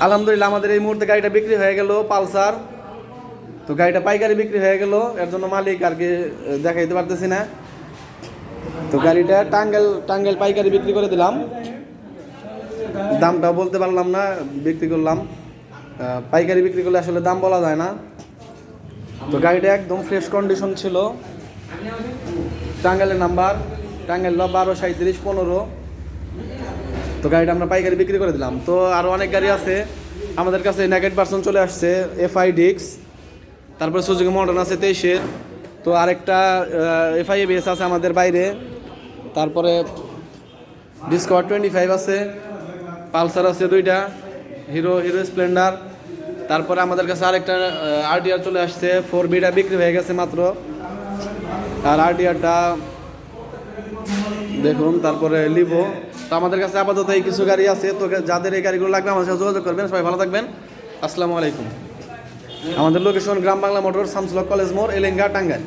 আলহামদুলিল্লাহ আমাদের এই মুহূর্তে গাড়িটা বিক্রি হয়ে গেল, পালসার। তো গাড়িটা পাইকারি বিক্রি হয়ে গেল, এর জন্য মালিক আর কি দেখাইতে পারতেছি না। তো গাড়িটা টাঙ্গাইল পাইকারি বিক্রি করে দিলাম, দামটা বলতে পারলাম না, বিক্রি করলাম। পাইকারি বিক্রি করলে আসলে দাম বলা যায় না। তো গাড়িটা একদম ফ্রেশ কন্ডিশন ছিল, টাঙ্গাইলের নাম্বার, টাঙ্গাইল 123715। তো গাড়িটা আমরা পাইকারি বিক্রি করে দিলাম। তো আরও অনেক গাড়ি আছে আমাদের কাছে, নেকেড ভার্সন চলে আসছে, FI ডিক্স, তারপরে সুজুকি মডার্ন আছে 23-এর। তো আরেকটা FI ABS আছে আমাদের বাইরে, তারপরে ডিসকভার 25 আছে, পালসার আছে 2টা, হিরো স্প্লেন্ডার। তারপরে আমাদের কাছে আরেকটা RTR চলে আসছে, 4Bটা বিক্রি হয়ে গেছে মাত্র, আর RTRটা দেখুন। তারপরে লিভো। তো আমাদের কাছে আপাতত এই কিছু গাড়ি আছে। তো যাদের এই গাড়িগুলো লাগবে আমাদের সাথে যোগাযোগ করবেন। সবাই ভালো থাকবেন, আসসালামু আলাইকুম। আমাদের লোকেশন গ্রাম বাংলা মোটর, শামসুল হক কলেজ মোড়, এলেঙ্গা, টাঙ্গাইল।